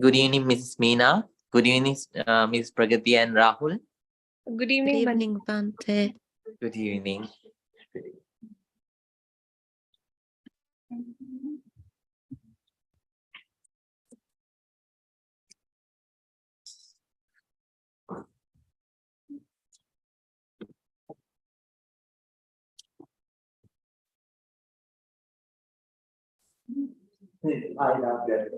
Good evening, Mrs. Meena. Good evening, Ms. Pragati and Rahul. Good evening, Bante. Good evening. I love that.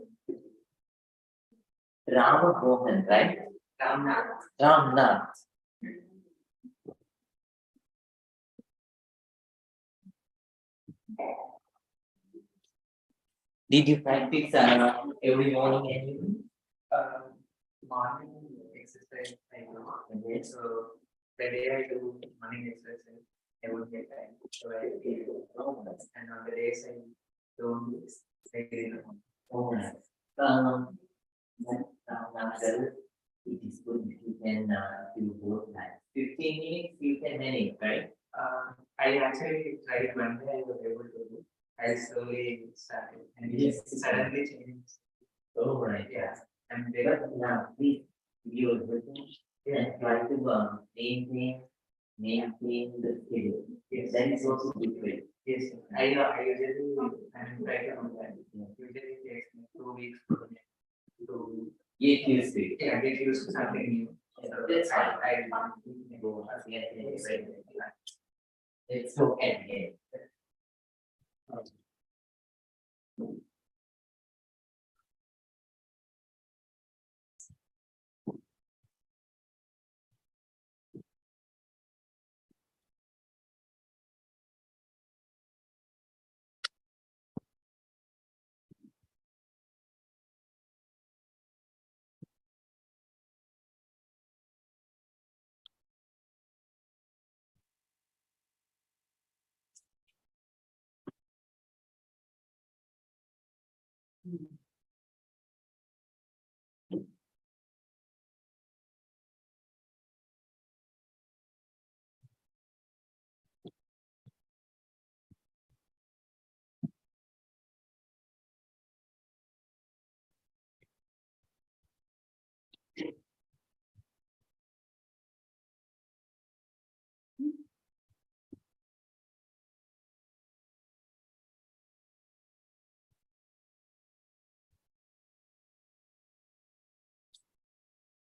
Rama Mohan, right? Ramnath. Did you practice every morning and evening? Morning exercise I do. Okay. So the day I do morning exercise, I won't get time. So I feel and on the days I don't, I didn't. Oh, nice. Um, Ramnath, it is good if you can do both like 15 minutes, you can manage, right? I actually tried one day I was able to do. I slowly started and it Yes. just suddenly changed. Oh, right. Yeah. And But then now, please, you are working and try to maintain the schedule. yes, That is also good for you. yes, I know I usually I'm trying to do that. Usually it takes me 2 weeks to Get used to it. get used to something new. So That's fine. I Go again and again. Let's go again.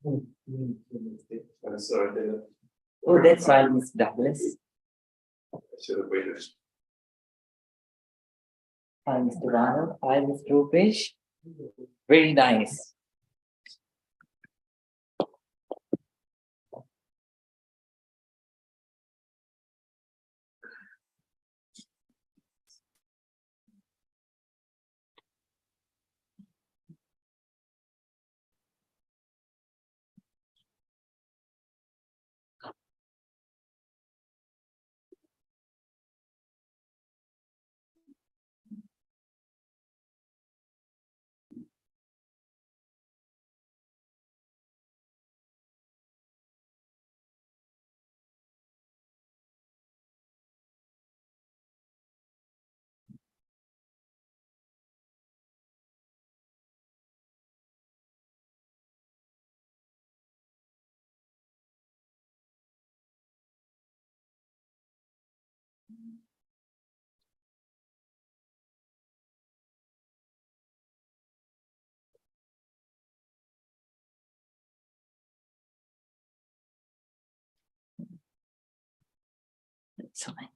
I'm sorry, Dana. Oh, that's why, Miss Douglas. I should have waited. Hi, Mr. Rana. Hi, Mr. Rupesh. Very nice. That's fine.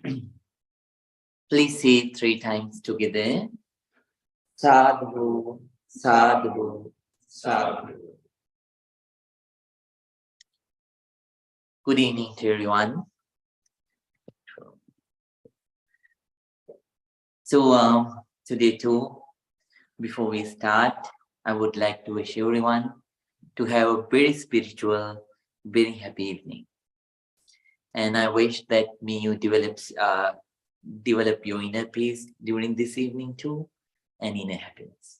Please say 3 times together. Sadhu, sadhu, sadhu. Good evening to everyone. So today too, before we start, I would like to wish everyone to have a very spiritual, very happy evening. And I wish that may you develop your inner peace during this evening too, and inner happiness.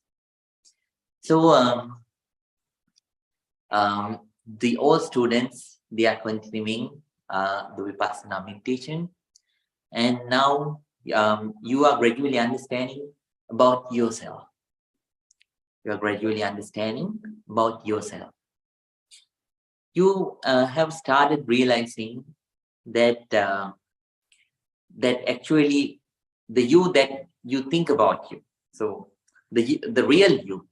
So the all students, they are continuing the Vipassana meditation, and now you are gradually understanding about yourself. You are gradually understanding about yourself. You have started realizing that that actually the you that you think about you. So the real you,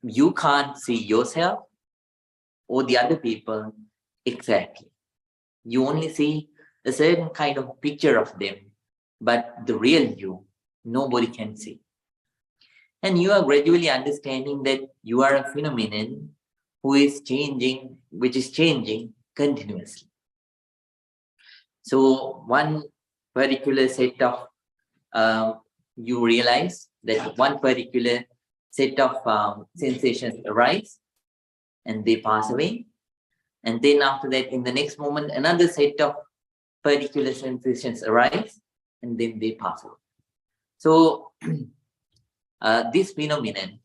you can't see yourself or the other people exactly. You only see a certain kind of picture of them, but the real you, nobody can see. And you are gradually understanding that you are a phenomenon which is changing continuously. So one particular set of, you realize that one particular set of sensations arise and they pass away. And then after that, in the next moment, another set of particular sensations arise and then they pass away. So this phenomenon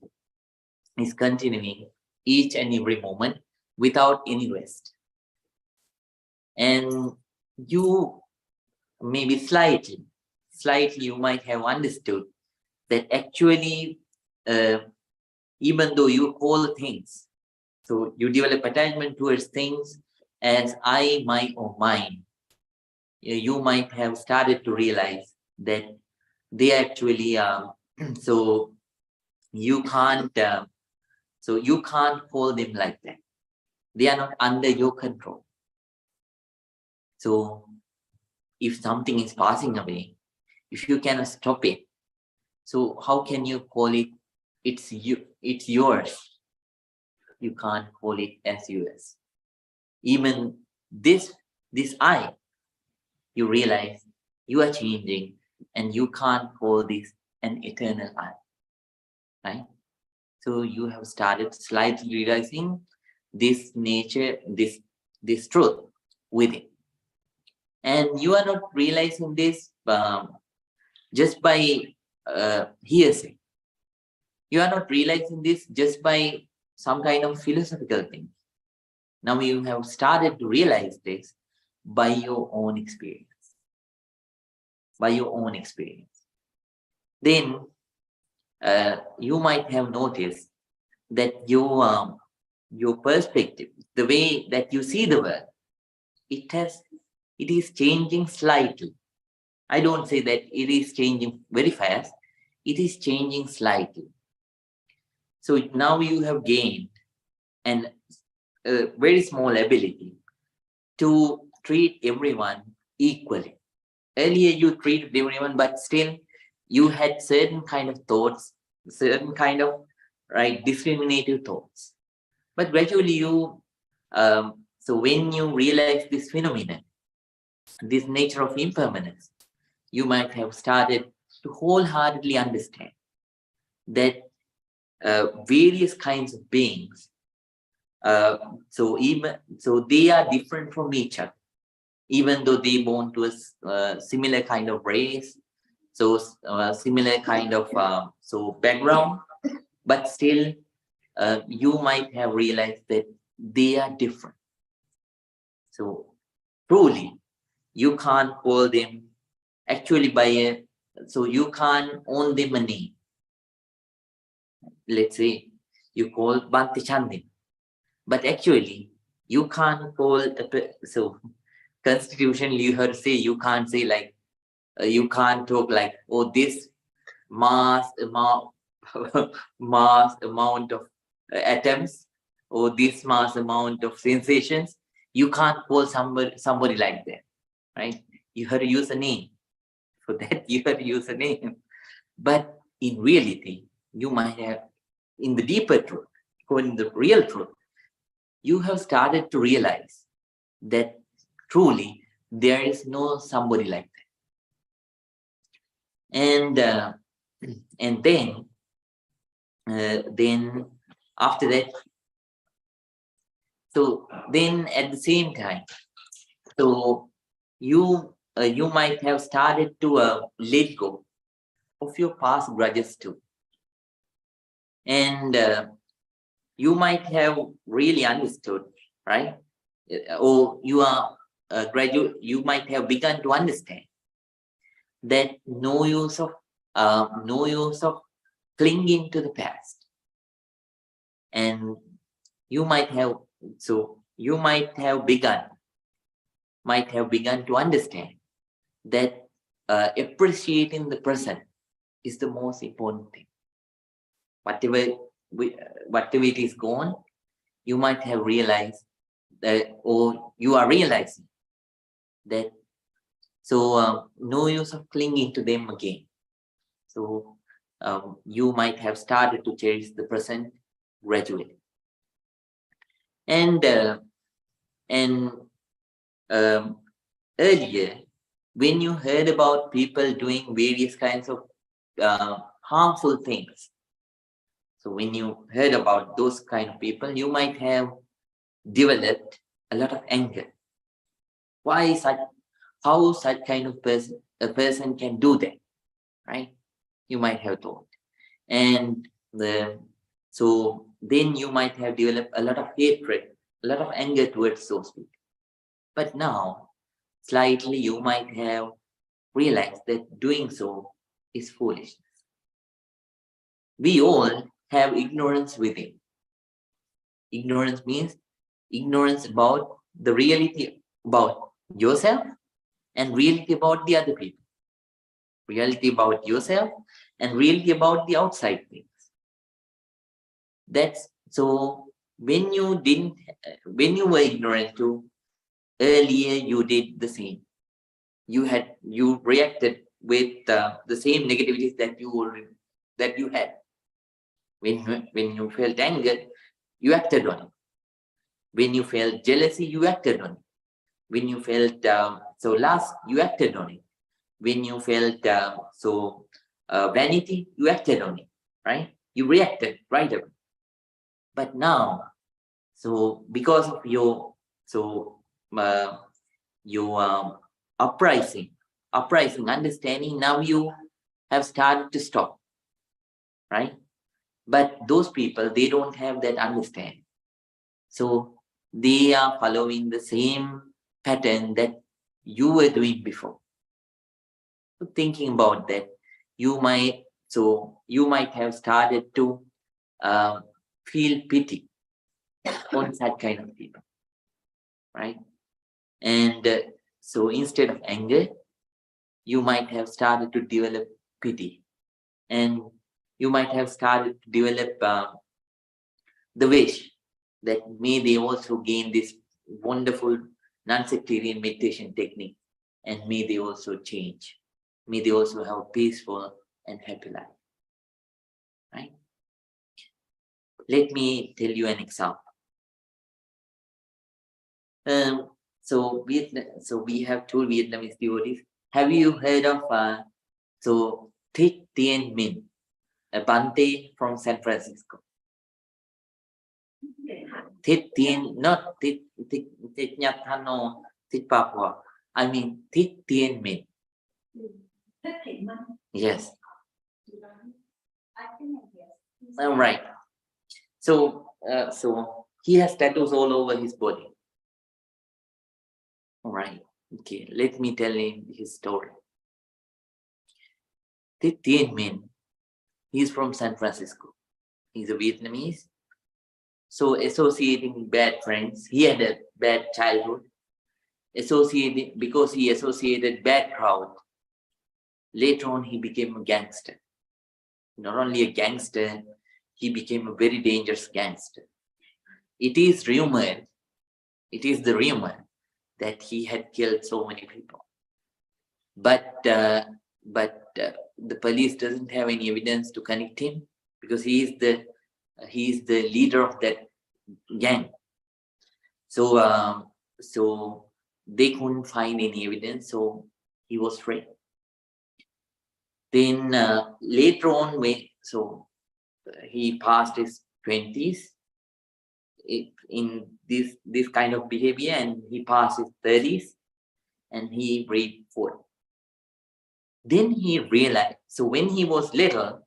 is continuing each and every moment without any rest. And you maybe slightly you might have understood that actually, even though you call things, so you develop attachment towards things as I, my, or mine, you might have started to realize that they actually so you can't call them like that. They are not under your control. So if something is passing away, if you cannot stop it, so how can you call it it's yours? You can't call it as yours. Even this I, you realize you are changing and you can't call this an eternal I, right? So you have started slightly realizing this nature, this truth within. And you are not realizing this just by hearsay. You are not realizing this just by some kind of philosophical thing. Now you have started to realize this by your own experience. By your own experience. Then you might have noticed that your perspective, the way that you see the world, it is changing slightly. I don't say that it is changing very fast. It is changing slightly. So now you have gained a very small ability to treat everyone equally. Earlier you treated everyone, but still you had certain kind of thoughts, certain kind of discriminative thoughts. But gradually you, so when you realize this phenomenon, this nature of impermanence, you might have started to wholeheartedly understand that various kinds of beings, so they are different from each other, even though they belong to a similar kind of race, so similar kind of background, but still you might have realized that they are different. So truly, you can't call them actually so you can't own them a name. Let's say you call Bhakti Chandin, but actually you can't call so constitutionally you heard say you can't say like you can't talk like, oh, this mass amount of atoms or this mass amount of sensations. You can't call somebody like that, right? You have to use a name. For that, you have to use a name. But in reality, you might have, in the deeper truth, or in the real truth, you have started to realize that truly there is no somebody like that. And then after that, so then at the same time, so you might have started to let go of your past grudges too. And you might have really understood, right? Or you are a graduate, you might have begun to understand that no use of clinging to the past. And you might have begun to understand that appreciating the present is the most important thing. Whatever it is gone, you might have realized that, or you are realizing that, so no use of clinging to them again. So you might have started to cherish the present gradually. And earlier, when you heard about people doing various kinds of harmful things, so when you heard about those kind of people, you might have developed a lot of anger. How such kind of a person can do that, right? You might have thought. And so then you might have developed a lot of hatred, a lot of anger towards those people. But now, slightly, you might have realized that doing so is foolishness. We all have ignorance within. Ignorance means ignorance about the reality about yourself and reality about the other people. Reality about yourself and reality about the outside things. That's so when you were ignorant to, earlier you did the same. You reacted with the same negativities that you had. When you felt anger, you acted on it. When you felt jealousy, you acted on it. When you felt lust, you acted on it. When you felt vanity, you acted on it, right? You reacted right away. But now, so because of your uprising understanding, now you have started to stop, right? But those people, they don't have that understanding. So they are following the same pattern that you were doing before. So thinking about that, you might have started to feel pity on that kind of people, right? And so instead of anger, you might have started to develop pity, and you might have started to develop the wish that may they also gain this wonderful non-sectarian meditation technique, and may they also change. May they also have a peaceful and happy life, right? Let me tell you an example. So we have two Vietnamese devotees. Have you heard of Thich Tien Minh, a Bante from San Francisco? Thich Tien, not Thich Nhat Hanh or Thich Papua. I mean Thich Tien Minh. Yes. All right. So he has tattoos all over his body. All right. Okay. Let me tell him his story. Thich Tien Minh, he's from San Francisco. He's a Vietnamese. So associating bad friends, he had a bad childhood. Because he associated bad crowd. Later on, he became a gangster. Not only a gangster, he became a very dangerous gangster. It is the rumor that he had killed so many people. but the police doesn't have any evidence to connect him because he is the leader of that gang. So so they couldn't find any evidence, so he was free. Then later on, he passed his 20s in this kind of behavior, and he passed his 30s, and he reached 40. Then he realized, so when he was little,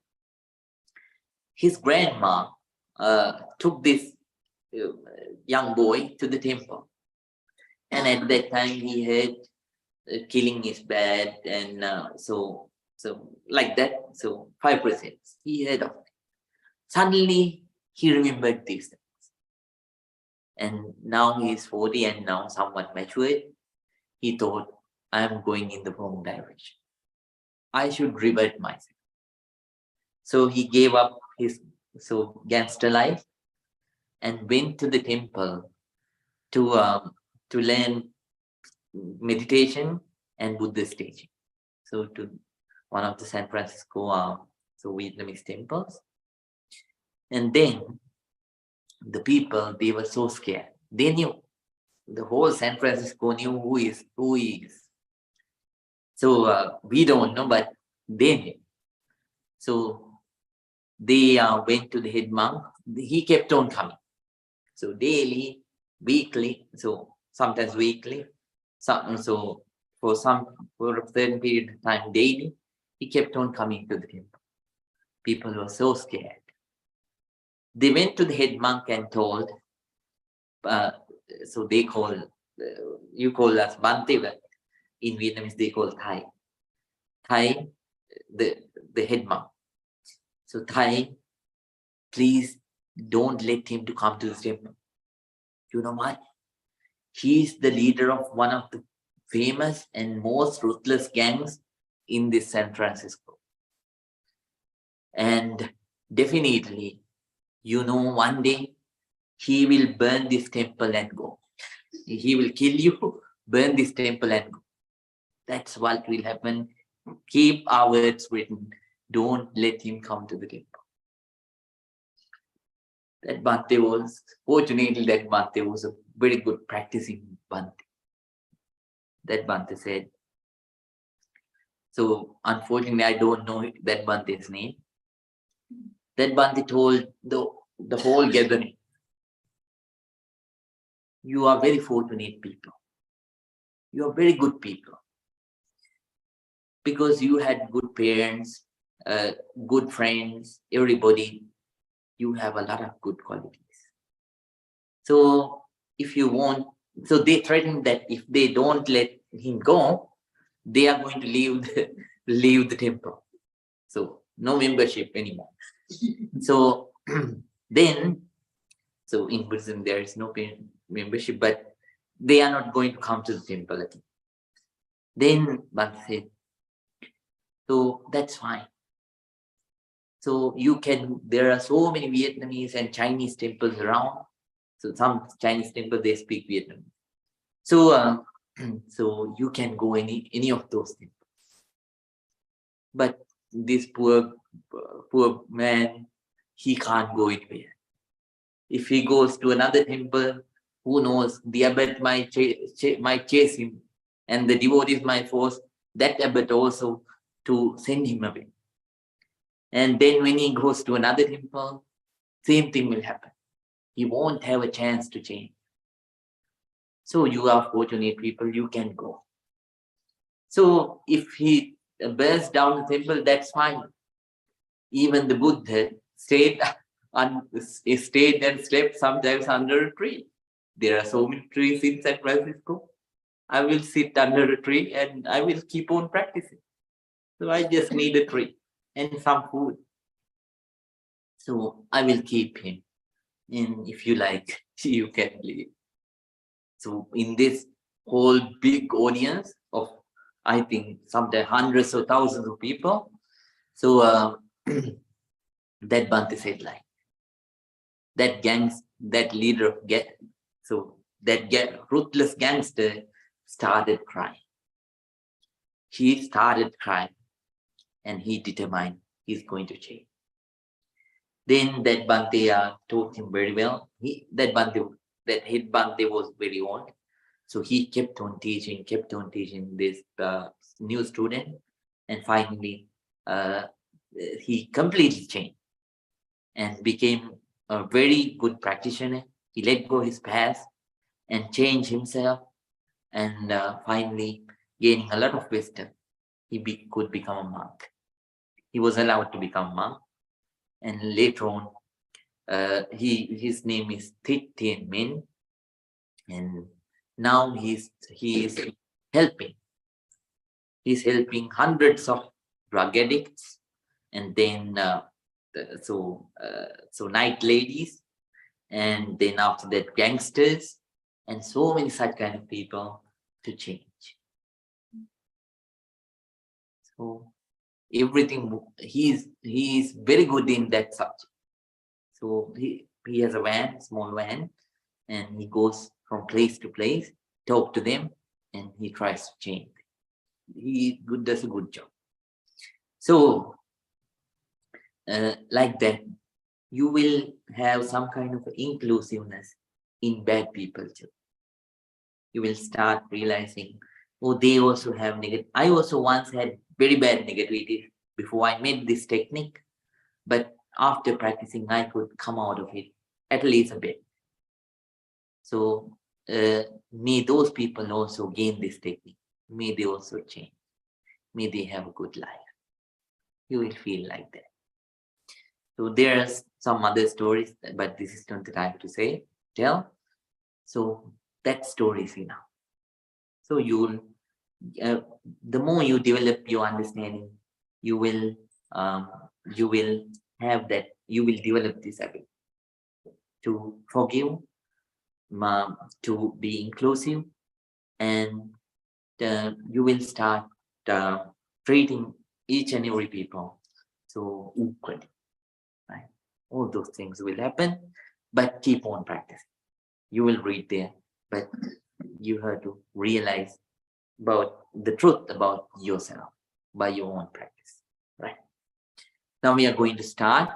his grandma took this young boy to the temple. And at that time he heard killing is bad, and so like that. So 5% he heard of it. Suddenly he remembered these things. And now he is 40 and now somewhat matured. He thought, I am going in the wrong direction. I should revert myself. So he gave up his gangster life and went to the temple to learn meditation and Buddhist teaching. So to one of the San Francisco Vietnamese temples. And then the people, they were so scared. They knew, the whole San Francisco knew who he is. So we don't know, but they knew. So they went to the head monk. He kept on coming. So daily, weekly, so sometimes weekly, so for a certain period of time daily, he kept on coming to the temple. People were so scared. They went to the head monk and told, so they call, you call us Bante, but in Vietnamese they call Thai. Thai, the head monk. So Thai, please don't let him to come to the temple. You know what? He is the leader of one of the famous and most ruthless gangs in this San Francisco. And definitely, one day he will burn this temple and go. He will kill you, burn this temple and go. That's what will happen. Keep our words written. Don't let him come to the temple. That Bhante was, fortunately, that Bhante was a very good practicing Bhante. That Bhante said. So unfortunately, I don't know that Bhante's name. That Bhante told the whole gathering, you are very fortunate people. You are very good people. Because you had good parents, good friends, everybody, you have a lot of good qualities. So if you want, so they threatened that if they don't let him go, they are going to leave the temple. So no membership anymore. So then, so in Buddhism there is no membership, but they are not going to come to the temple again. Then Bhante said, so that's fine. So there are so many Vietnamese and Chinese temples around. So some Chinese temples, they speak Vietnamese. So so you can go any of those temples. But this poor man, he can't go anywhere. If he goes to another temple, who knows, the abbot might chase him, and the devotees might force that abbot also to send him away. And then when he goes to another temple, same thing will happen. He won't have a chance to change. So you are fortunate people, you can go. So if he burns down the temple, that's fine. Even the Buddha stayed and slept sometimes under a tree. There are so many trees in San Francisco. I will sit under a tree and I will keep on practicing. So I just need a tree and some food. So I will keep him. And if you like, you can leave. So in this whole big audience of, I think, sometimes hundreds or thousands of people, so that Bhante said like, that leader of ruthless gangster started crying. he started crying and he determined he's going to change. Then that Bhante taught him very well. That head Bhante was very old. So he kept on teaching this new student. And finally, he completely changed and became a very good practitioner. He let go his past and changed himself. And finally, gaining a lot of wisdom, he could become a monk. He was allowed to become a monk. And later on, his name is Thich Thien Min. And now he is helping. He's helping hundreds of drug addicts, and then so night ladies, and then after that gangsters, and so many such kind of people to change. So everything he's very good in that subject. So he has a van, small van, and he goes from place to place, talk to them, and he tries to change. He does a good job. So like that, you will have some kind of inclusiveness in bad people too. You will start realizing, oh, they also have negative. I also once had very bad negativity before I made this technique, but after practicing, I could come out of it at least a bit. So may those people also gain this technique. May they also change. May they have a good life. You will feel like that. So there's some other stories, but this is not the time to tell. So that story is enough. So you'll, the more you develop your understanding, you will have that. You will develop this ability to forgive, to be inclusive, and you will start treating each and every people so equally, right? All those things will happen, but keep on practicing. You will read there, but you have to realize about the truth about yourself by your own practice, right? Now we are going to start.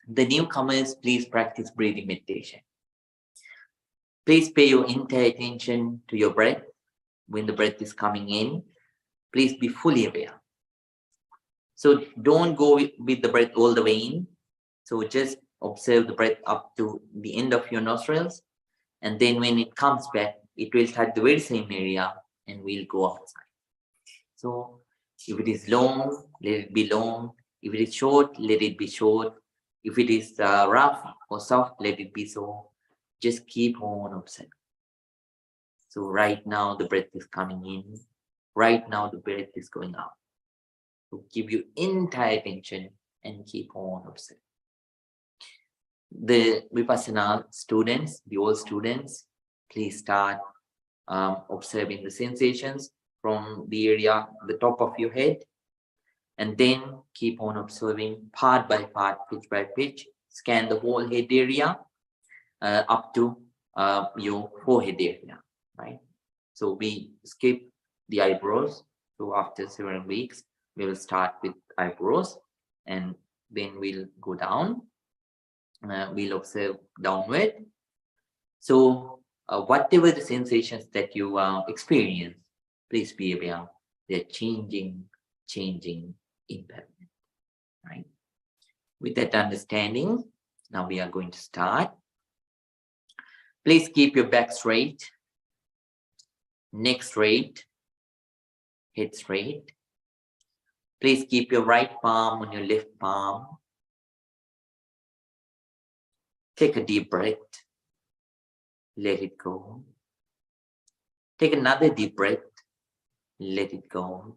The newcomers, please practice breathing meditation. Please pay your entire attention to your breath. When the breath is coming in, please be fully aware. So don't go with the breath all the way in. So just observe the breath up to the end of your nostrils. And then when it comes back, it will touch the very same area and we'll go outside. So if it is long, let it be long. If it is short, let it be short. If it is rough or soft, let it be so. Just keep on observing. So right now the breath is coming in. Right now the breath is going out. So give your entire attention and keep on observing. The Vipassana students, the old students, please start observing the sensations from the area, the top of your head, and then keep on observing part by part, pitch by pitch. Scan the whole head area up to your forehead area, right? So we skip the eyebrows. So after several weeks, we will start with eyebrows, and then we'll go down. We'll observe downward. So whatever the sensations that you experience, please be aware they're changing impermanent, right? With that understanding, now we are going to start. Please keep your back straight, neck straight, head straight. Please keep your right palm on your left palm. Take a deep breath. Let it go. Take another deep breath. Let it go.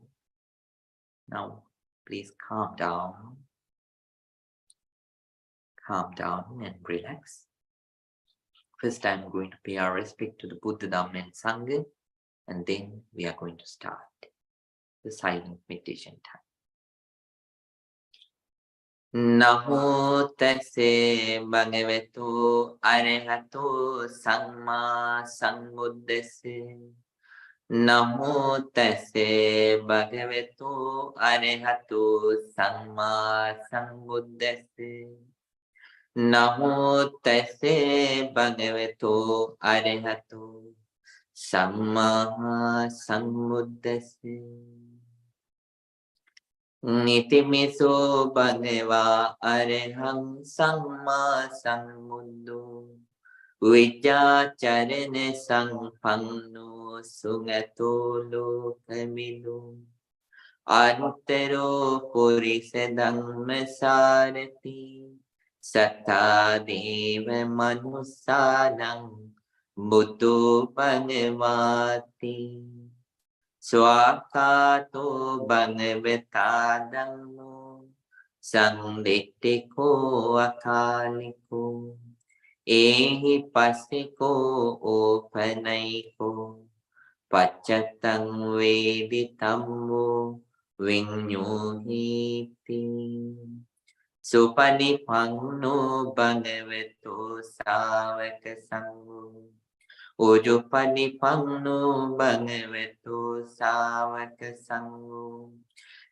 Now, please calm down. Calm down and relax. First, I'm going to pay our respect to the Buddha, Dhamma, and Sangha, and then we are going to start the silent meditation time. Namo tassa bhagavato arahato samma sambuddhassa. Namo tase bhagavato arahato samma sambuddhase. Namo tase bhagavato arahato samma sambuddhase. Nitimiso bhagava araham samma sambuddho. Vijacharane sampanno sugato lokamido. Anuttaro purisa dhamma sarati. Satta deva manusalam buddho bhagavati. Swakato bhagavata dhammo sanditthiko akaliko. Ehi passiko opanaiko paccatang veditammo vinyuhiti. Supanipanno bhagavato savaka sangho. Ujupanipanno bhagavato savaka sangho.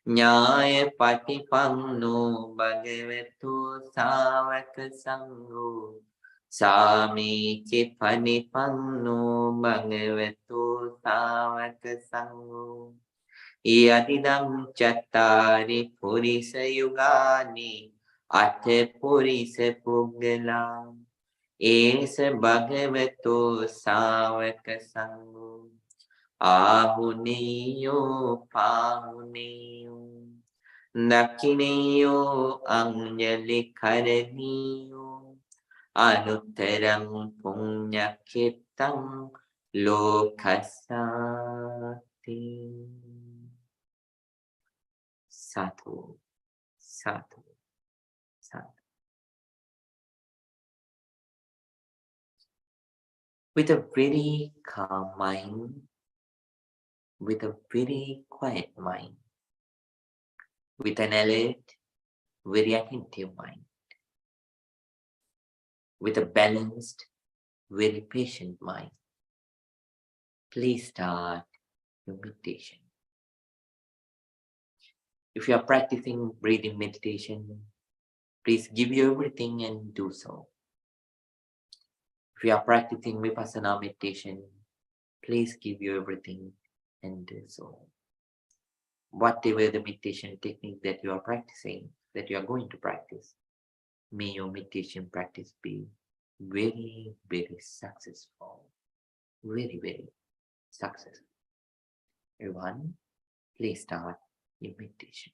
Nyaya patipanno bhagavato savaka sangho. Sami Panipanno Bhagavato Savaka Sangho. Yadidam Chattari Purisa Yugani Ate Purisa Puggala. Esa Bhagavato Savaka Sangho. Ahuniyo Pahuniyo. Dakiniyo Anjali Karaniyo. Anutteram punyakittam lokasati. Sadhu, sadhu, sadhu. With a very calm mind, with a very quiet mind, with an alert, very attentive mind, with a balanced, very patient mind, please start your meditation. If you are practicing breathing meditation, please give you everything and do so. If you are practicing Vipassana meditation, please give you everything and do so. Whatever the meditation technique that you are practicing, that you are going to practice, may your meditation practice be very, very successful. Very, very successful. Everyone, please start your meditation.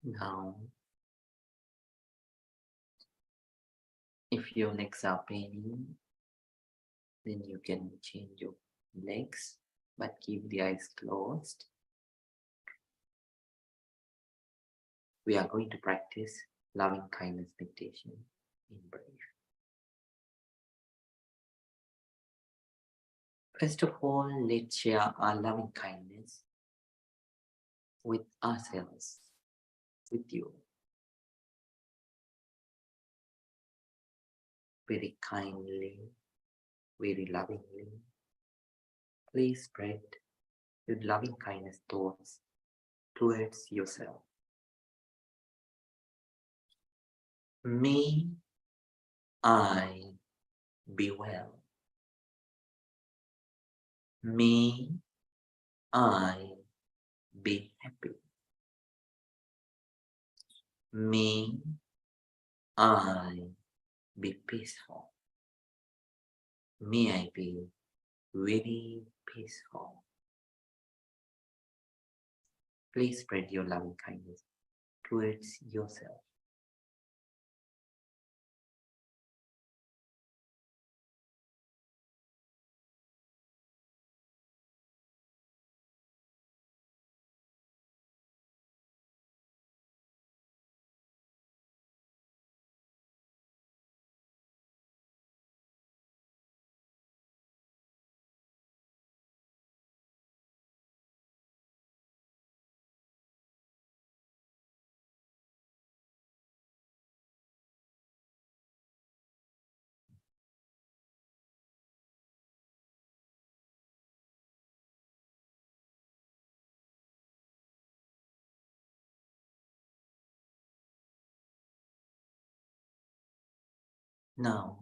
Now, if your legs are paining, then you can change your legs, but keep the eyes closed. We are going to practice loving kindness meditation in brief. First of all, let's share our loving kindness with ourselves, with you. Very kindly, very lovingly, please spread your loving kindness thoughts towards yourself. May I be well. May I be happy. May I be peaceful. May I be very peaceful. Please spread your loving kindness towards yourself. Now,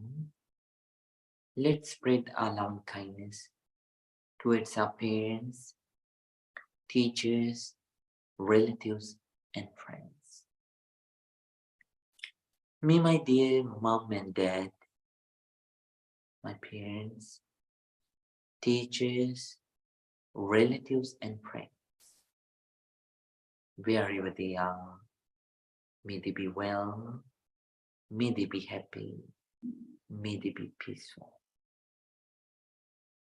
let's spread our loving kindness towards our parents, teachers, relatives, and friends. May my dear mom and dad, my parents, teachers, relatives, and friends, wherever they are, may they be well, may they be happy, may they be peaceful,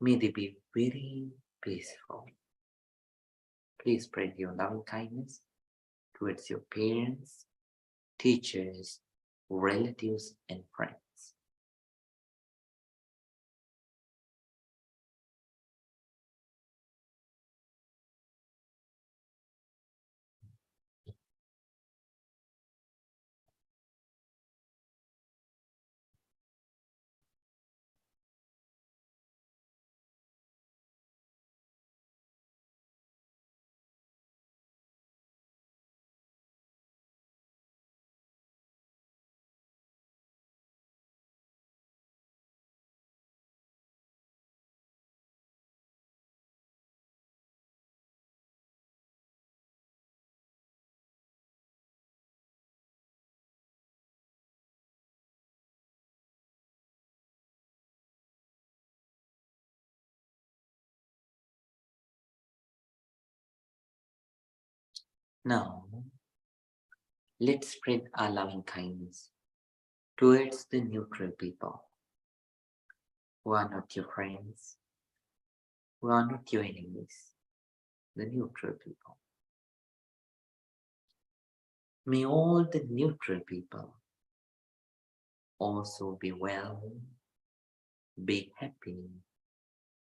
may they be very peaceful. Please spread your loving kindness towards your parents, teachers, relatives, and friends. Now, let's spread our loving kindness towards the neutral people who are not your friends, who are not your enemies, the neutral people. May all the neutral people also be well, be happy,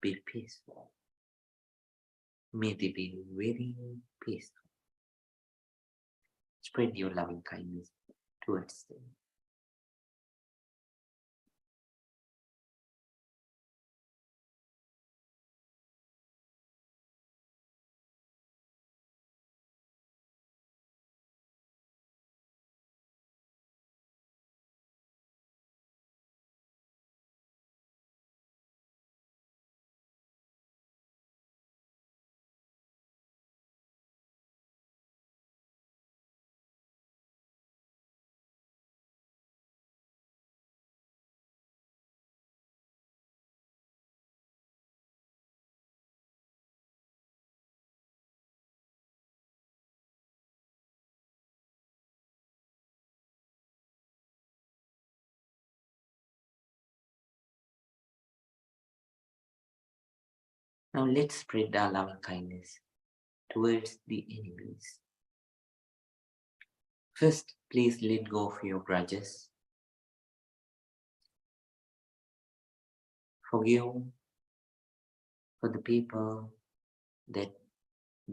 be peaceful. May they be very peaceful. Spread your loving kindness towards them. Now let's spread our loving kindness towards the enemies. First, please let go of your grudges. Forgive for the people that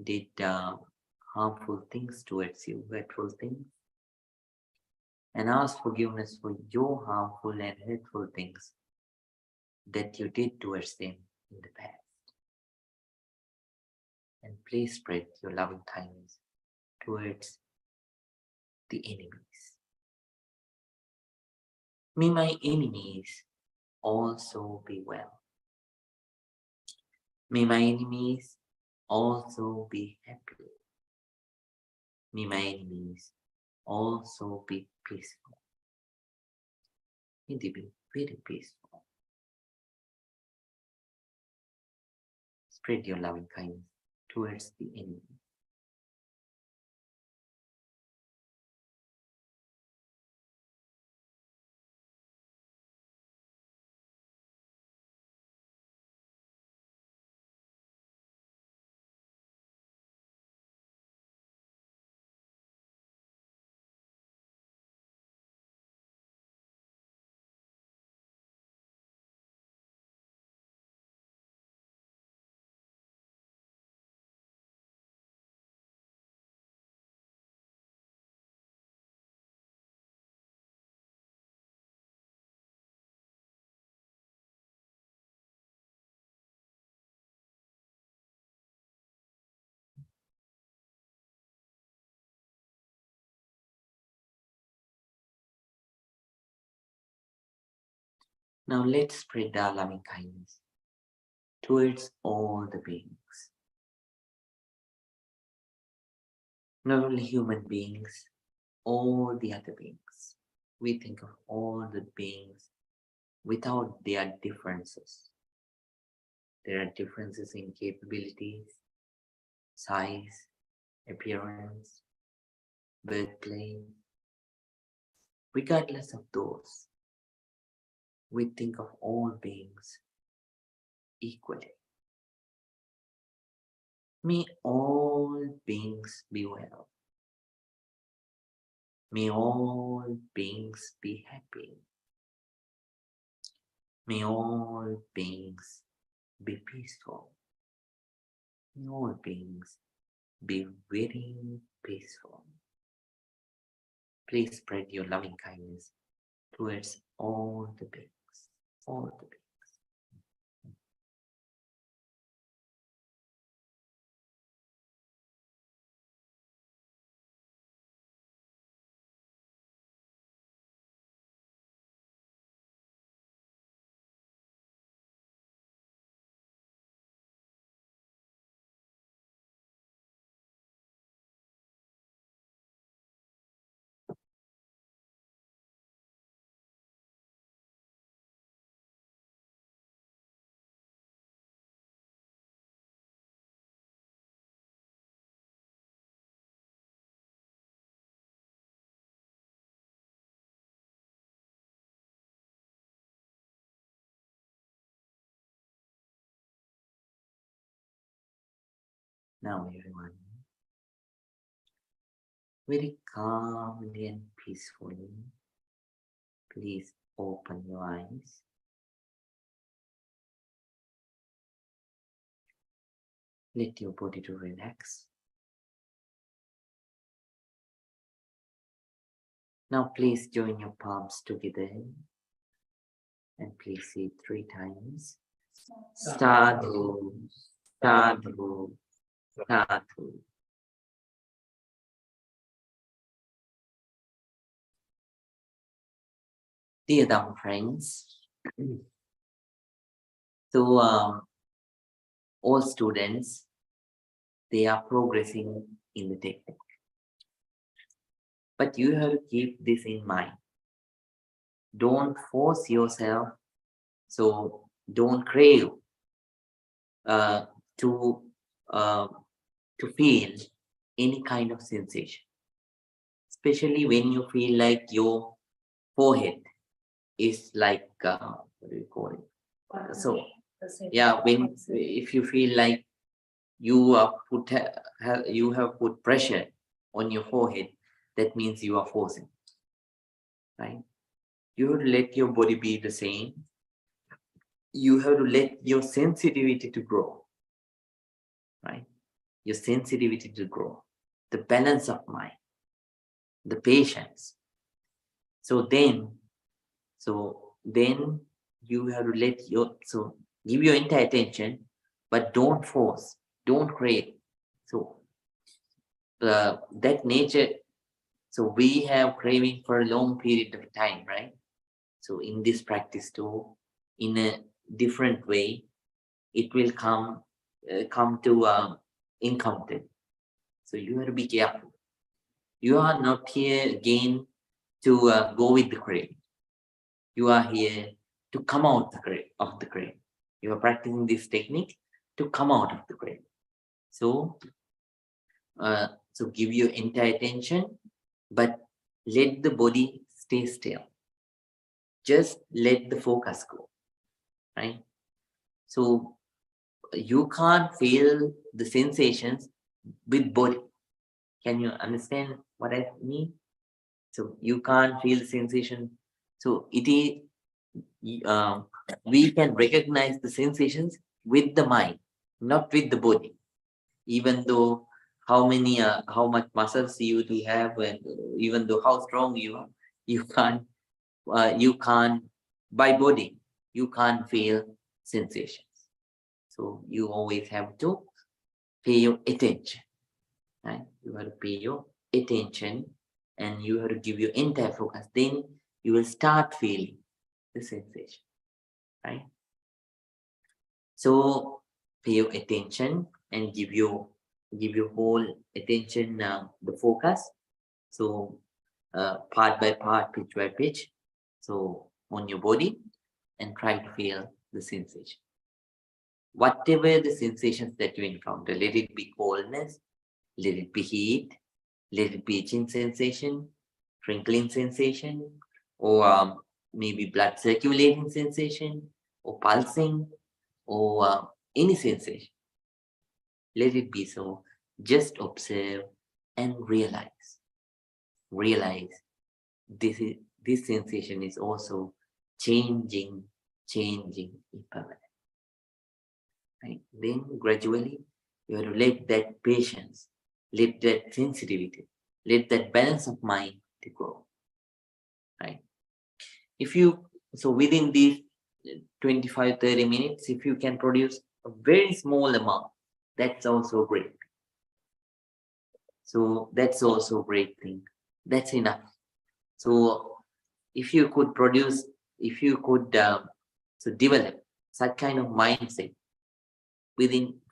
did harmful things towards you, hurtful things, and ask forgiveness for your harmful and hurtful things that you did towards them in the past. And please spread your loving kindness towards the enemies. May my enemies also be well. May my enemies also be happy. May my enemies also be peaceful. May they be very peaceful. Spread your loving kindness towards the enemy. Now let's spread our loving kindness towards all the beings. Not only human beings, all the other beings. We think of all the beings without their differences. There are differences in capabilities, size, appearance, birthplace. Regardless of those, we think of all beings equally. May all beings be well. May all beings be happy. May all beings be peaceful. May all beings be very peaceful. Please spread your loving kindness towards all the beings. All the beings. Now everyone, very calmly and peacefully, please open your eyes. Let your body to relax. Now please join your palms together and please say 3 times. Sadhu, sadhu, sadhu. Dear Dhamma friends, so all students, they are progressing in the technique. But you have to keep this in mind. Don't force yourself, so don't crave to feel any kind of sensation, especially when you feel like your forehead is like what do you call it? So Yeah, when if you feel like you are you have put pressure on your forehead, that means you are forcing, right? You have to let your body be the same. You have to let your sensitivity to grow, right? Your sensitivity to grow, the balance of mind, the patience. So then you have to give your entire attention, but don't force, don't create. So that nature, so we have craving for a long period of time, right? So in this practice too, in a different way, it will come to encounter. So you have to be careful. You are not here again to go with the craving. You are here to come out of the craving. You are practicing this technique to come out of the craving. So give your entire attention, but let the body stay still. Just let the focus go, right? So you can't feel the sensations with body. Can you understand what I mean? So you can't feel the sensation. So it is we can recognize the sensations with the mind, not with the body. Even though how much muscles you do have, and even though how strong you are, you can't by body, you can't feel sensations. So you always have to pay your attention, right? You have to pay your attention and you have to give your entire focus. Then you will start feeling the sensation, right? So pay your attention and give your whole attention, the focus. So part by part, pitch by pitch. So on your body, and try to feel the sensation. Whatever the sensations that you encounter, let it be coldness, let it be heat, let it be itching sensation, crinkling sensation, or maybe blood circulating sensation, or pulsing, or any sensation. Let it be so. Just observe and realize. Realize this sensation is also changing impermanent. Right? Then gradually you have to let that patience, let that sensitivity, let that balance of mind to grow. Right? Within these 25-30 minutes, if you can produce a very small amount, that's also great. So that's also a great thing. That's enough. So if you could develop such kind of mindset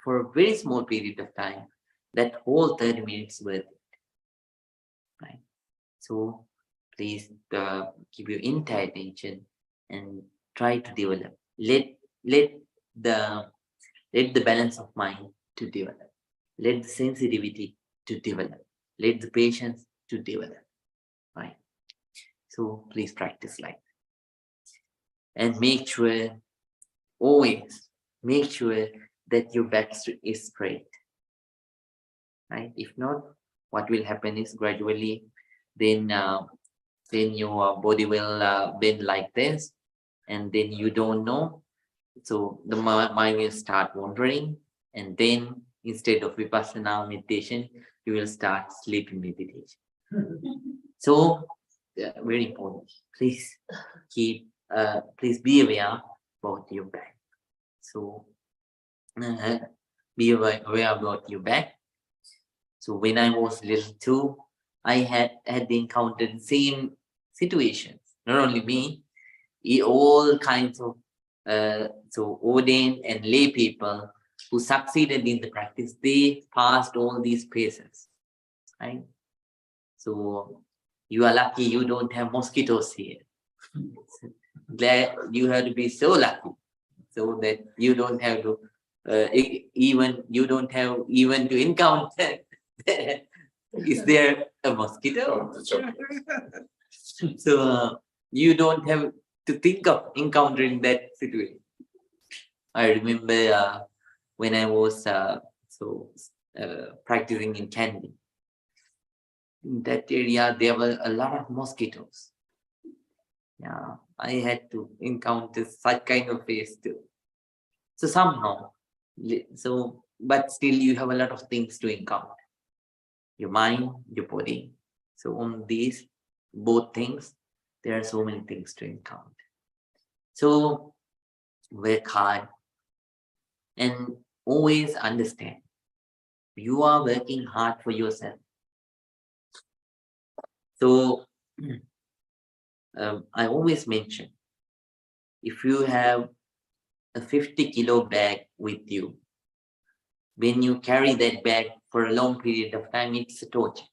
for a very small period of time, that whole 30 minutes worth it, right? So please give your entire attention and try to develop. Let the balance of mind to develop. Let the sensitivity to develop. Let the patience to develop, right? So please practice like that. And always make sure that your back is straight, right? If not, what will happen is gradually then your body will bend like this, and then you don't know. So the mind will start wandering, and then instead of vipassana meditation, you will start sleeping meditation. So very important. Please please be aware about your back. So be aware about your back. So when I was little too, I had encountered the same situations. Not only me, all kinds of ordained and lay people who succeeded in the practice, they passed all these phases, right? So you are lucky you don't have mosquitoes here. Glad you have to be so lucky, so that you don't have to even to encounter. Is there a mosquito? So you don't have to think of encountering that situation. I remember when I was practicing in Candy. In that area, there were a lot of mosquitoes. Yeah, I had to encounter such kind of face too. So somehow, but still you have a lot of things to encounter. Your mind, your body. So on these both things, there are so many things to encounter. So work hard and always understand you are working hard for yourself. So I always mention, if you have a 50-kilo bag with you, when you carry that bag for a long period of time, it's a torture.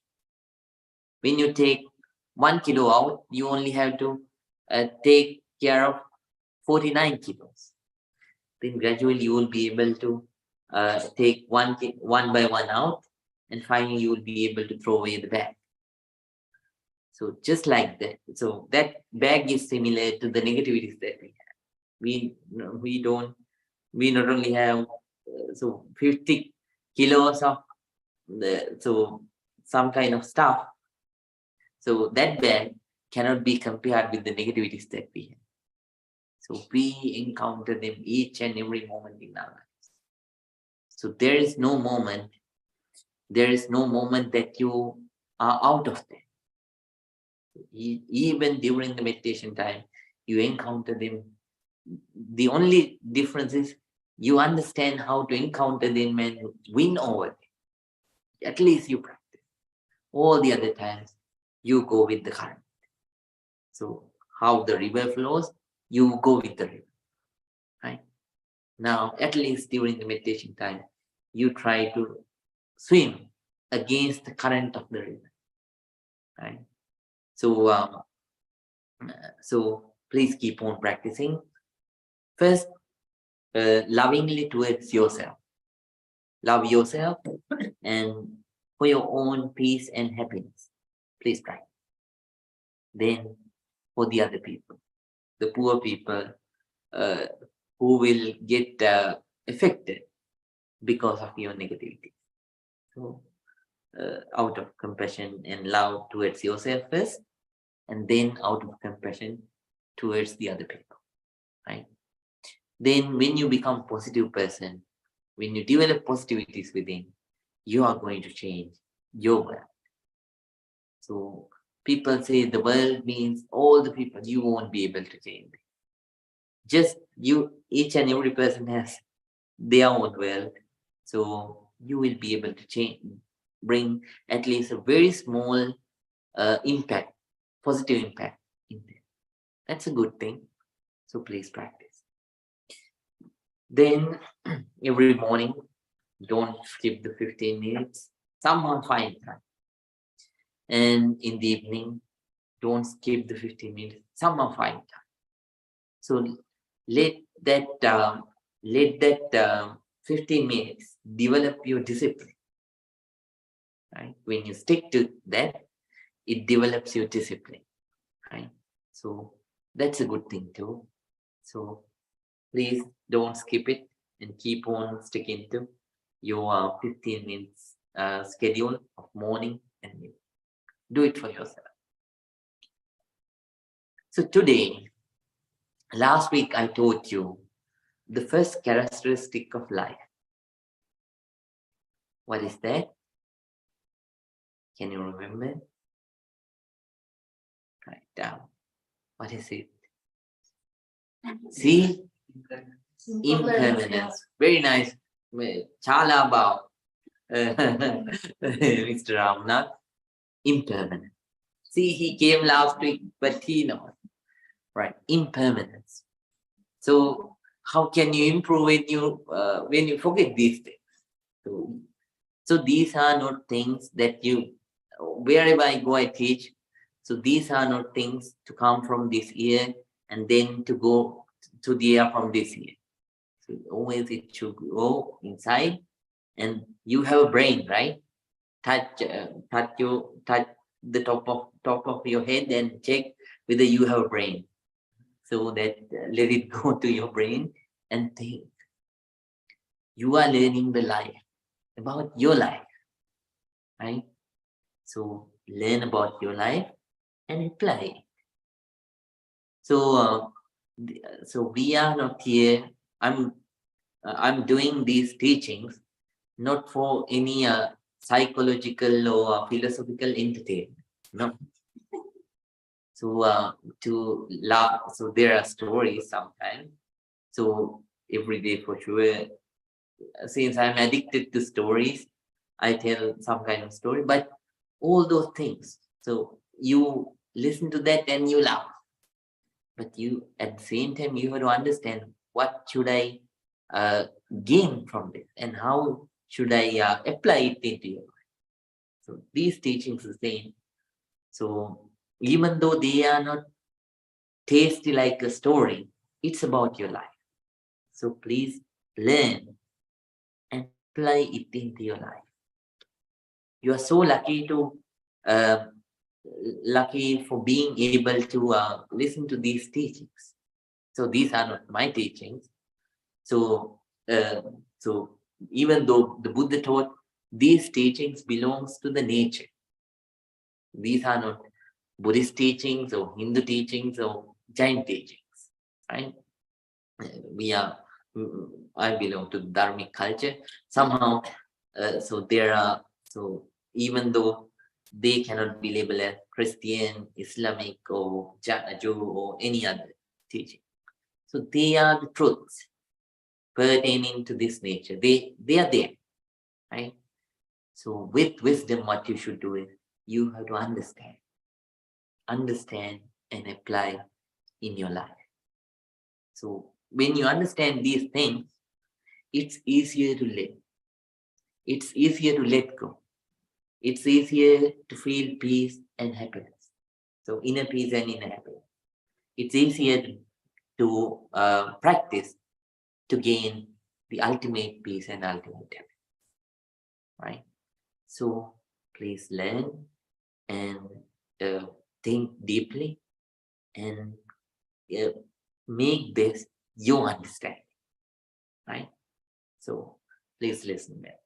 When you take 1 kilo out, you only have to take care of 49 kilos. Then gradually you will be able to take one by one out, and finally you will be able to throw away the bag. So just like that. So that bag is similar to the negativities that we have. We not only have 50 kilos of some kind of stuff. So that bag cannot be compared with the negativities that we have. So we encounter them each and every moment in our lives. So there is no moment that you are out of them. Even during the meditation time, you encounter them. The only difference is you understand how to encounter them and win over them. At least you practice. All the other times, you go with the current. So how the river flows, you go with the river. Right? Now, at least during the meditation time, you try to swim against the current of the river. Right? So please keep on practicing. First, lovingly towards yourself. Love yourself and for your own peace and happiness. Please practice. Then for the other people, the poor people who will get affected because of your negativity. So out of compassion and love towards yourself first, and then out of compassion towards the other people, right? Then when you become a positive person, when you develop positivities within, you are going to change your world. So people say the world means all the people, you won't be able to change. Just you, each and every person has their own world. So you will be able to change, bring at least a very small impact, positive impact in there. That's a good thing. So please practice. Then every morning, don't skip the 15 minutes. Somehow find time. And in the evening, don't skip the 15 minutes. Somehow find time. So let that 15 minutes develop your discipline. Right? When you stick to that, it develops your discipline. Right? So that's a good thing too. So please don't skip it and keep on sticking to your 15 minutes schedule of morning and evening. Do it for yourself. So today, last week I taught you the first characteristic of life. What is that? Can you remember? Write down. What is it? See? Impermanence. Very nice. Chala Bao. Mr. Ramnath. Impermanence. See, he came last week, but he knows. Right. Impermanence. So how can you improve when you forget these things? So these are not things that you, wherever I go, I teach. So these are not things to come from this ear and then to go to the ear from this ear. So always it should go inside, and you have a brain, right? Touch the top of your head and check whether you have a brain. So that let it go to your brain and think you are learning the life, about your life, right? So learn about your life and apply it. So, so we are not here. I'm doing these teachings not for any psychological or philosophical entertainment. No. So to laugh. So there are stories sometimes. So every day for sure. Since I'm addicted to stories, I tell some kind of story. But all those things. So you listen to that and you laugh. But you, at the same time, you have to understand what should I gain from this and how should I apply it into your life. So these teachings are same. So even though they are not tasty like a story, it's about your life. So please learn and apply it into your life. You are so uh, lucky for being able to listen to these teachings. So these are not my teachings. So, so even though the Buddha taught these teachings belongs to the nature, these are not Buddhist teachings or Hindu teachings or Jain teachings, right? We are, I belong to Dharmic culture. Somehow, so there are, so even though they cannot be labeled as Christian, Islamic, or Jew, or any other teaching. So they are the truths pertaining to this nature. They are there, right? So with wisdom, what you should do is you have to understand and apply in your life. So when you understand these things, it's easier to live. It's easier to let go. It's easier to feel peace and happiness. So inner peace and inner happiness. It's easier to practice to gain the ultimate peace and ultimate happiness, right? So please learn and think deeply and make this your understanding, right? So please listen well.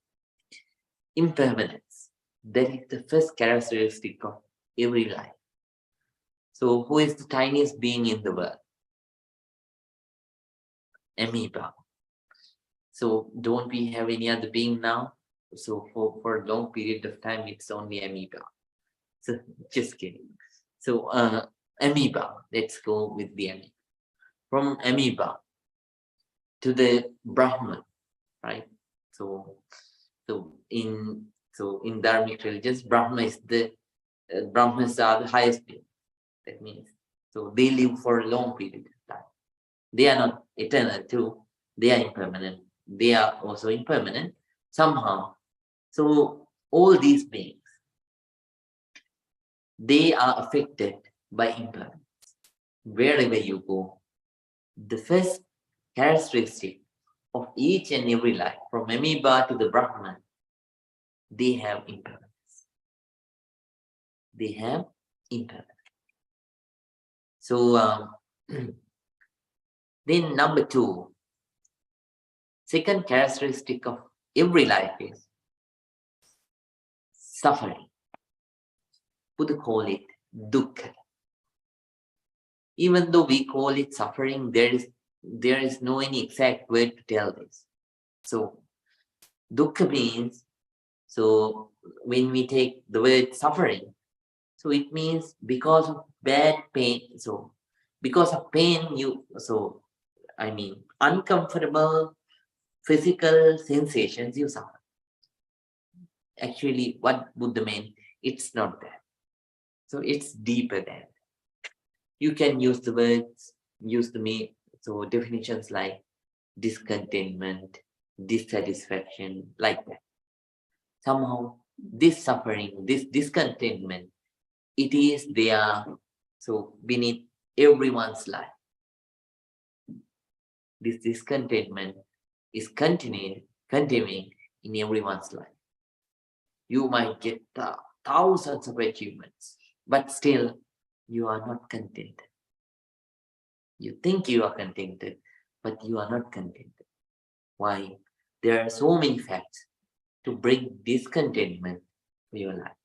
Impermanence. That is the first characteristic of every life. So who is the tiniest being in the world? Amoeba. So don't we have any other being now? So for a long period of time, it's only amoeba. So just kidding. So amoeba, let's go with the amoeba. From amoeba to the Brahman, right? So in Dharmic religions, Brahmas are the highest being. That means so they live for a long period of time. They are not eternal too. They are impermanent. They are also impermanent somehow. So all these beings, they are affected by impermanence. Wherever you go, the first characteristic of each and every life, from amoeba to the Brahman, they have impermanence. They have impermanence. So then number two, second characteristic of every life is suffering. Buddha call it dukkha. Even though we call it suffering, there is no any exact word to tell this. So dukkha means, so when we take the word suffering, so it means because of bad pain. So because of pain, uncomfortable physical sensations you suffer. Actually, what Buddha meant, it's not that. So it's deeper than that. You can use the words, so definitions like discontentment, dissatisfaction, like that. Somehow, this suffering, this discontentment, it is there, so beneath everyone's life. This discontentment is continuing in everyone's life. You might get thousands of achievements, but still you are not contented. You think you are contented, but you are not contented. Why? there are so many facts to bring discontentment to your life.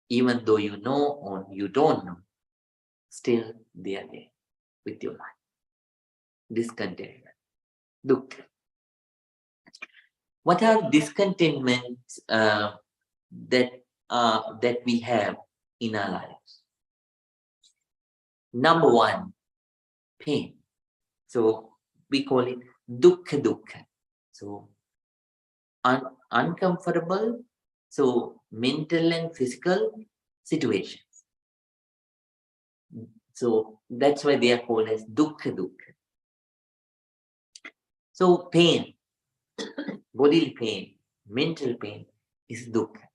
Even though you know or you don't know, still they are there with your life. Discontentment, dukkha. What are discontentments that we have in our lives? Number one, pain. So we call it dukkha. So uncomfortable, so mental and physical situations. So that's why they are called as dukkha. So pain, bodily pain, mental pain is dukkha.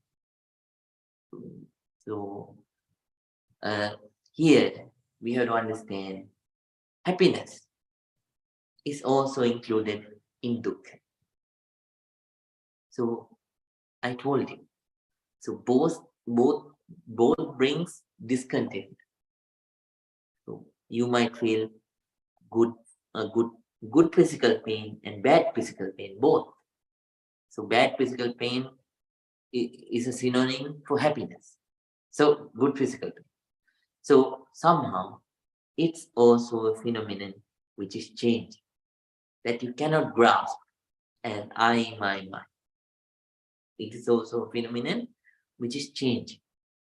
So here we have to understand happiness is also included in dukkha. So I told you. So both brings discontent. So you might feel good physical pain and bad physical pain, both. So bad physical pain is a synonym for happiness. So good physical pain. So somehow it's also a phenomenon which is changing that you cannot grasp as I, my mind. It is also a phenomenon which is changing.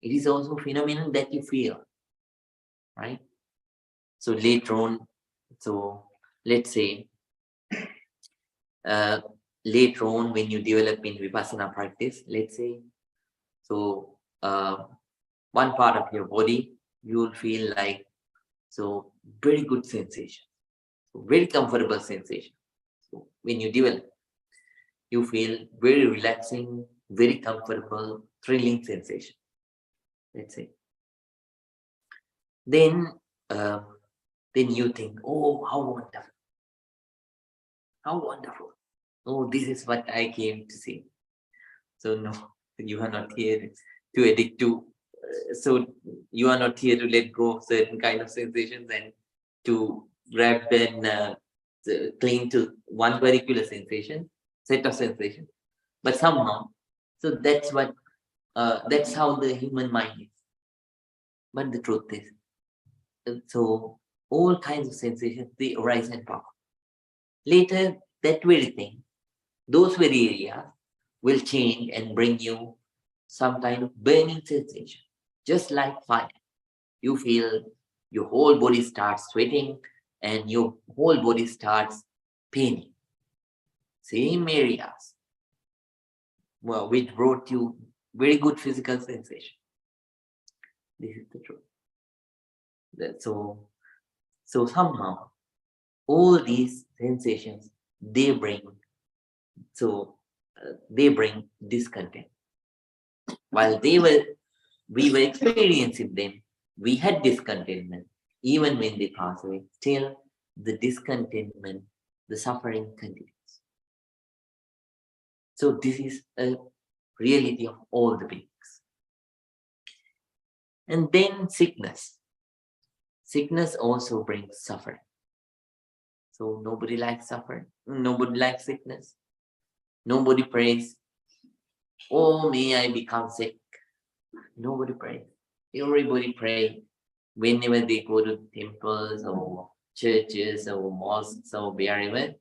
It is also a phenomenon that you feel, right? So later on, so let's say later on when you develop in Vipassana practice, let's say, so one part of your body, you will feel like, so very good sensation, so very comfortable sensation. So when you develop, you feel very relaxing, very comfortable, thrilling sensation, let's say. Then you think, oh, how wonderful. How wonderful. Oh, this is what I came to see. So no, you are not here to addict to, so you are not here to let go of certain kind of sensations and to grab and cling to one particular sensation, set of sensations. But somehow, so that's how the human mind is. But the truth is, so all kinds of sensations, they arise and pass. Later, that very thing, those very areas will change and bring you some kind of burning sensation, just like fire. You feel your whole body starts sweating and your whole body starts paining. Same areas, well, which brought you very good physical sensation. This is the truth. So somehow all these sensations, they bring discontent. While we were experiencing them, we had discontentment. Even when they pass away, still the discontentment, the suffering continues. So this is a reality of all the beings. And then sickness. Sickness also brings suffering. So nobody likes suffering. Nobody likes sickness. Nobody prays, oh, may I become sick. Nobody prays. Everybody prays whenever they go to temples or churches or mosques or wherever.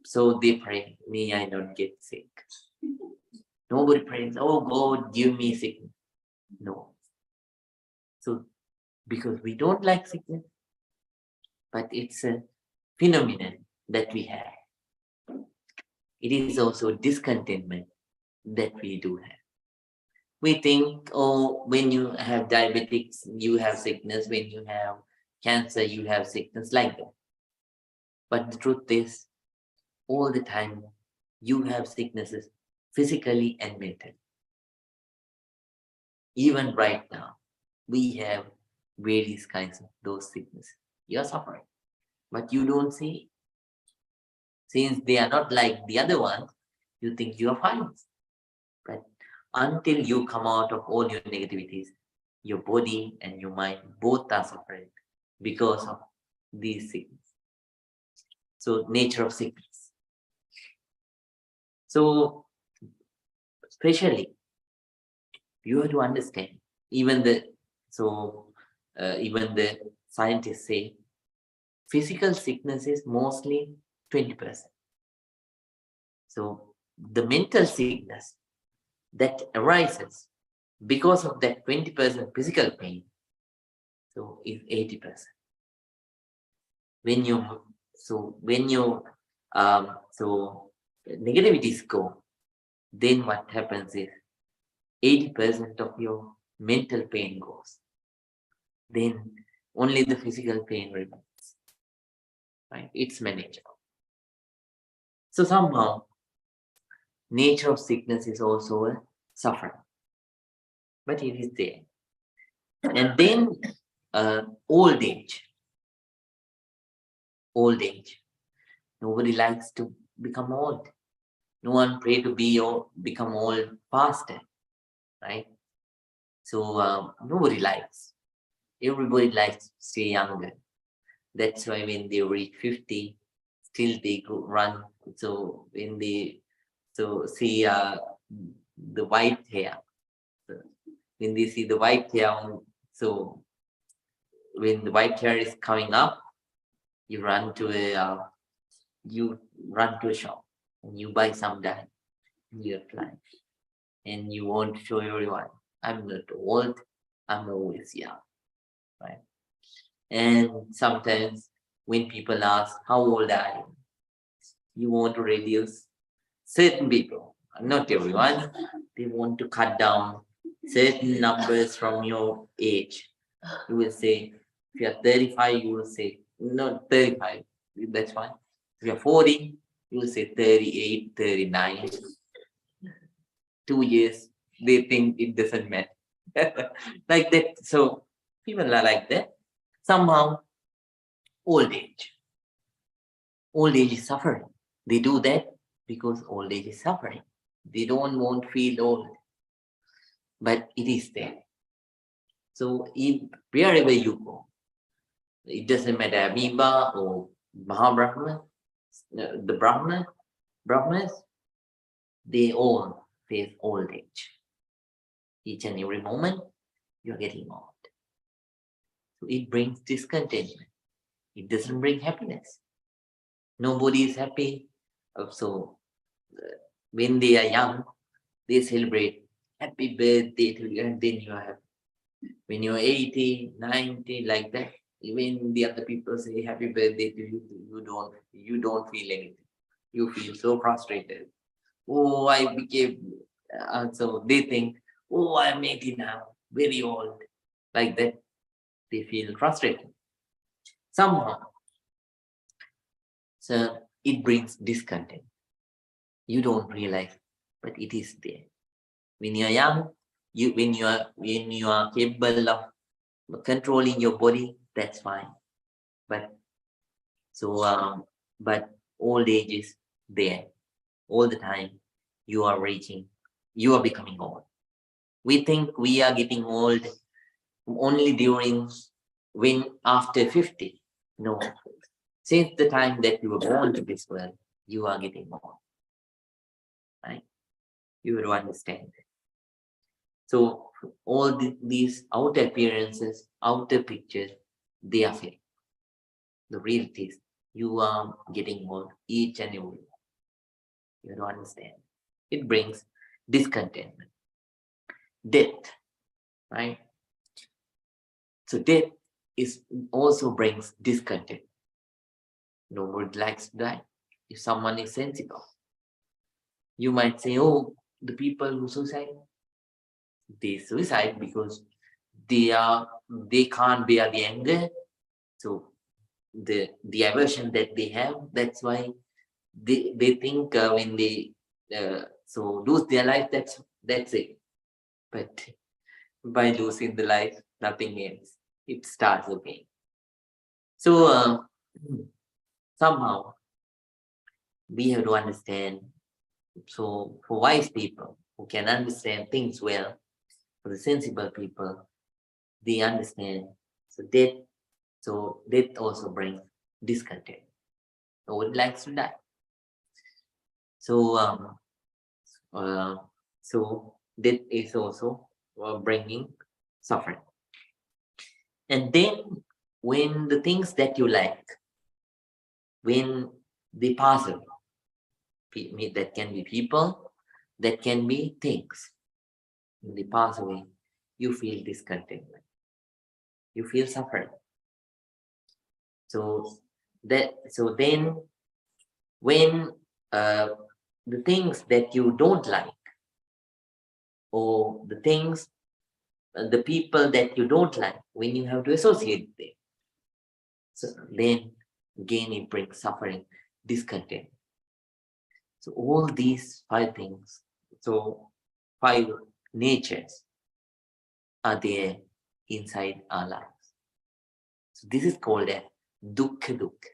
So they pray, may I not get sick. Nobody prays, oh God, give me sickness. No. So because we don't like sickness, but it's a phenomenon that we have. It is also discontentment that we do have. We think, oh, when you have diabetics, you have sickness. When you have cancer, you have sickness, like that. But the truth is, all the time, you have sicknesses physically and mentally. Even right now, we have various kinds of those sicknesses. You're suffering, but you don't see. Since they are not like the other ones, you think you are fine. But until you come out of all your negativities, your body and your mind both are suffering because of these sickness. So nature of sickness. So, especially, you have to understand. Even the scientists say physical sickness is mostly 20%. So the mental sickness that arises because of that 20% physical pain, so is 80%. When negativities go, then what happens is 80% of your mental pain goes. Then only the physical pain remains. Right? It's manageable. So somehow, nature of sickness is also a suffering, but it is there. And then old age. Nobody likes to become old. No one pray to become old faster, right? So nobody likes. Everybody likes to stay younger. That's why when they reach 50, still they go run. So when they see the white hair, when they see the white hair, so when the white hair is coming up, you run to a shop and you buy some dye and you apply, and you want to show everyone, I'm not old, I'm always young, right? And sometimes when people ask how old are you want to reduce certain people, not everyone, they want to cut down certain numbers from your age. You will say, if you are 35, you will say, no, 35, that's fine. If you are 40, you will say 38, 39. 2 years, they think it doesn't matter. Like that. So people are like that. Somehow, old age is suffering. They do that because old age is suffering. They don't want to feel old, but it is there. So wherever you go, it doesn't matter amoeba or Mahabrahma, the Brahmas, they all face old age. Each and every moment, you're getting old. So it brings discontentment. It doesn't bring happiness. Nobody is happy. So when they are young, they celebrate happy birthday to you, and then you are happy. When you're 80, 90, like that, even the other people say happy birthday to you, you don't feel anything. You feel so frustrated. Oh, I became, so they think, oh, I'm 80 now, very old. Like that, they feel frustrated. Somehow, so it brings discontent. You don't realize, but it is there. When you're young, when you are capable of controlling your body, that's fine. But old age is there all the time. You are becoming old. We think we are getting old only when after 50. No. Since the time that you were born to this world, you are getting old. Right? You will understand that. So all these outer appearances, outer pictures, they are fake. The reality is you are getting old each and every day. You don't understand. It brings discontentment. Death, right? So death also brings discontent. Nobody likes to die. If someone is sensible, you might say, oh, the people who they suicide because they can't bear the anger. So the aversion that they have, that's why they think when they lose their life, that's it. But by losing the life, nothing ends. It starts again. So somehow we have to understand. So for wise people who can understand things well, for the sensible people, they understand. So death also brings discontent. Nobody likes to die. So So that is also bringing suffering. And then when the things that you like, when they pass away, that can be people, that can be things. When they pass away, you feel discontentment. You feel suffering. So then when the things that you don't like, or the things, the people that you don't like, when you have to associate with them, so then again it brings suffering, discontent. So all these 5 things, so 5 natures are there inside our lives. So this is called a dukkha dukkha.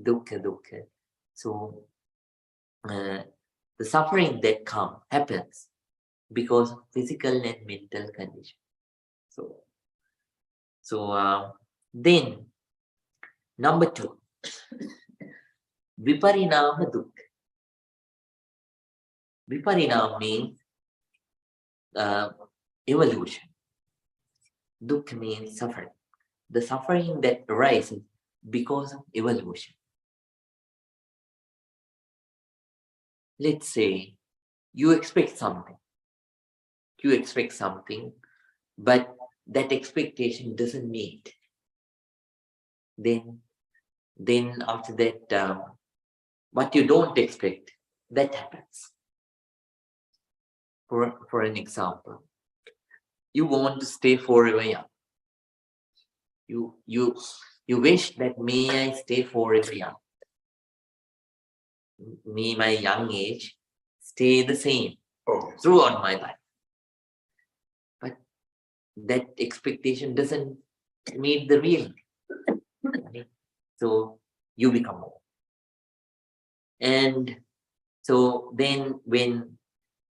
Dukkha dukkha. So the suffering that happens because of physical and mental condition. So then number 2, viparinama dukkha. Viparinama means evolution. Dukkha means suffering. The suffering that arises because of evolution. Let's say you expect something. But that expectation doesn't meet. Then after that, what you don't expect, that happens. For an example, you want to stay forever young. You wish that may I stay forever young. May my young age stay the same throughout my life. But that expectation doesn't meet the reality. So you become old. And so then when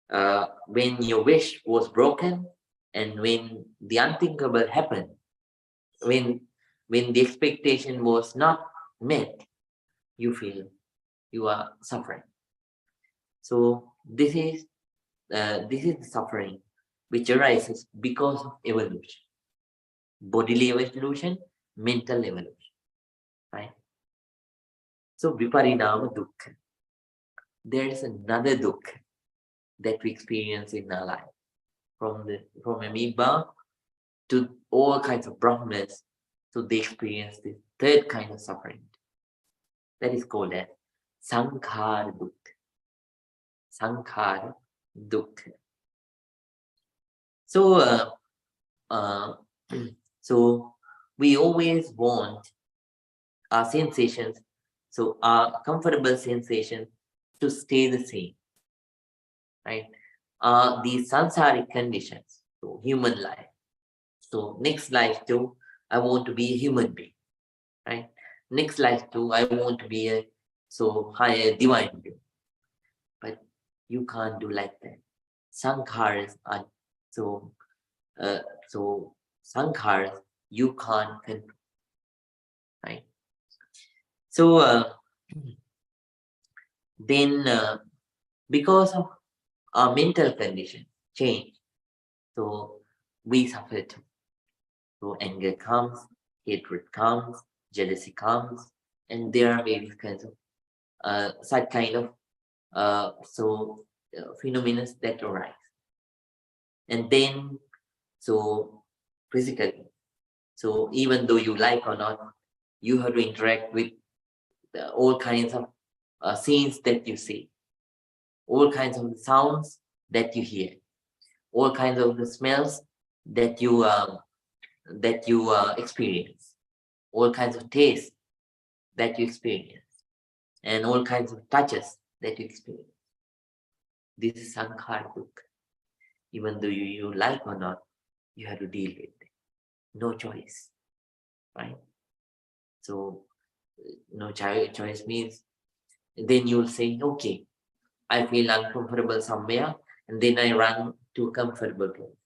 your wish was broken, and when the unthinkable happened, when the expectation was not met, you feel you are suffering. So this is the suffering which arises because of evolution, bodily evolution, mental evolution, right? So viparinama dukkha. There is another dukkha that we experience in our life, from amoeba to all kinds of brahmas, so they experience the 3rd kind of suffering. That is called as sankhara dukkha. Sankhara dukkha. So so we always want our sensations, so our comfortable sensations, to stay the same, right? These samsaric conditions, so human life. So next life too, I want to be a human being, right? Next life too, I want to be a higher divine being. But you can't do like that. Sankharas are sankharas you can't control, right? So then because of our mental condition change, so we suffer too. So anger comes, hatred comes, jealousy comes, and there are various kinds of such kind of phenomena that arise. And then so physically, so even though you like or not, you have to interact with all kinds of scenes that you see, all kinds of sounds that you hear, all kinds of the smells that you experience, all kinds of tastes that you experience, and all kinds of touches that you experience. This is sankhara dukkha. Even though you like or not, you have to deal with it. No choice, right? So no choice means then you'll say, okay, I feel uncomfortable somewhere, and then I run to a comfortable place.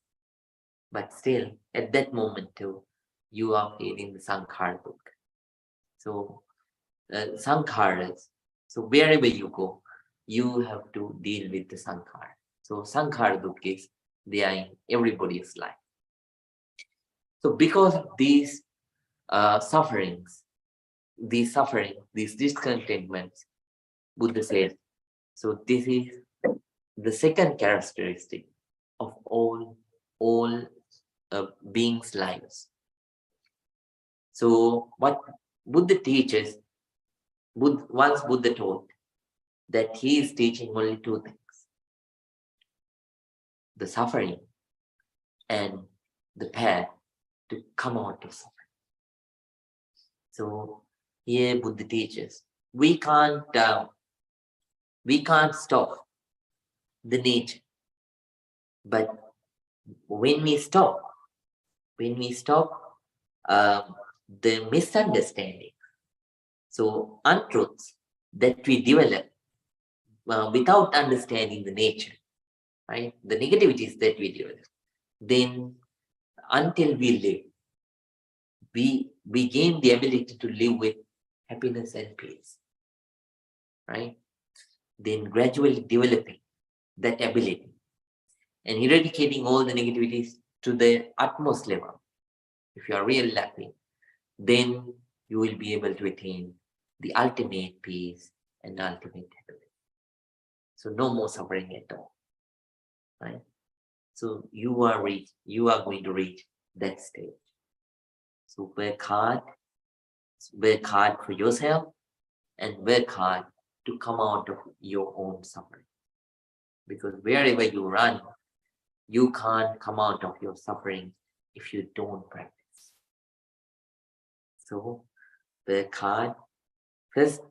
But still, at that moment too, you are feeling the sankhara dukkha. So sankharas, so wherever you go, you have to deal with the sankhara. So sankhara dukkhis, they are in everybody's life. So because of these sufferings, these discontentments, Buddha says, so this is the second characteristic of all beings' lives. So what Buddha teaches, once Buddha told that he is teaching only two things: the suffering and the path to come out of suffering. So here Buddha teaches, we can't stop the nature, but when we stop the misunderstanding, so untruths that we develop without understanding the nature, right? The negativities that we develop, then until we live, we gain the ability to live with happiness and peace, right? Then gradually developing that ability and eradicating all the negativities to the utmost level. If you are really lucky, then you will be able to attain the ultimate peace and ultimate happiness. So no more suffering at all, right? So you are going to reach that stage. So work hard for yourself, and work hard to come out of your own suffering. Because wherever you run, you can't come out of your suffering if you don't practice. So work hard. First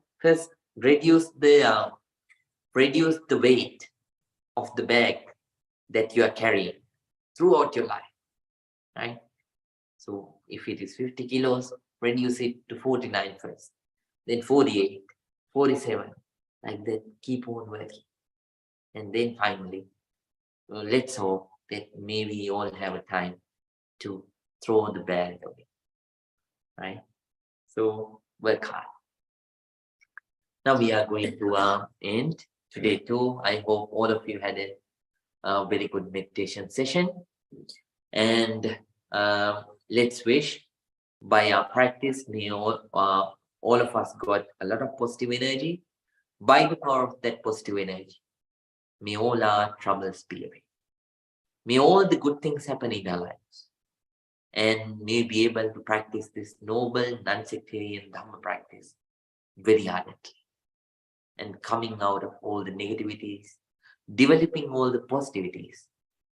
reduce the weight of the bag that you are carrying throughout your life, right? So if it is 50 kilos, reduce it to 49 first, then 48, 47, like that. Keep on working. And then finally, let's hope that maybe you all have a time to throw the bag away, right? So work hard. Now we are going to end today too. I hope all of you had a very good meditation session. And let's wish by our practice, may all of us got a lot of positive energy. By the power of that positive energy, may all our troubles be away. May all the good things happen in our lives. And may be able to practice this noble non-sectarian Dhamma practice very ardently. And coming out of all the negativities, developing all the positivities,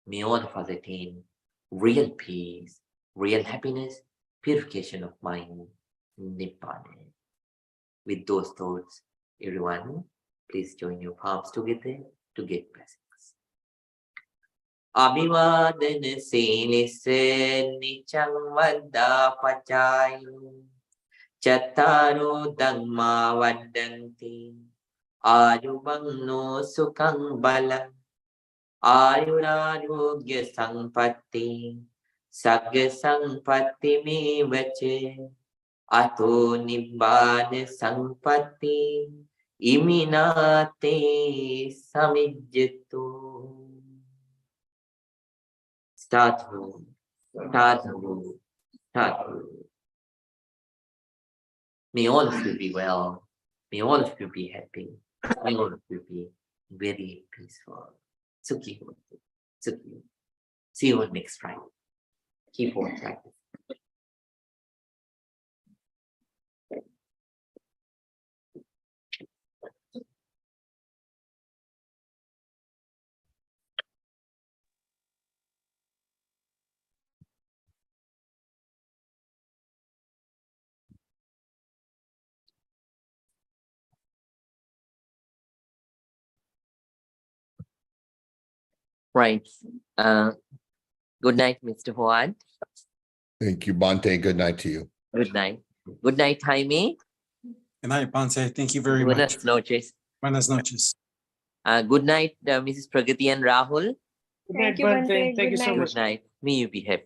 may all of us attain real peace, real happiness, purification of mind, Nibbana. With those thoughts, everyone, please join your palms together to get blessings. Abhivadana Silisse Nichang Vada Pachayu Chattaro Dhamma Vadanti Ayuvanno Sukhang Balang Ayurarogya Sampatti Sagga Sampatti Mevache Ato Nibbana Sampatti Iminate Samijjato. Sadhu. May all of you be well. May all of you be happy. May all of you be very peaceful. Sukhi. See you on next Friday. Keep on practicing. Right. Good night, Mr. Fuad. Thank you, Bante. Good night to you. Good night. Good night, Jaime. Good night, Bante. Thank you very much. Buenas noches. Buenas noches. Good night, Mrs. Pragati and Rahul. Thank you, Bante. Thank you so Good night. May you be happy.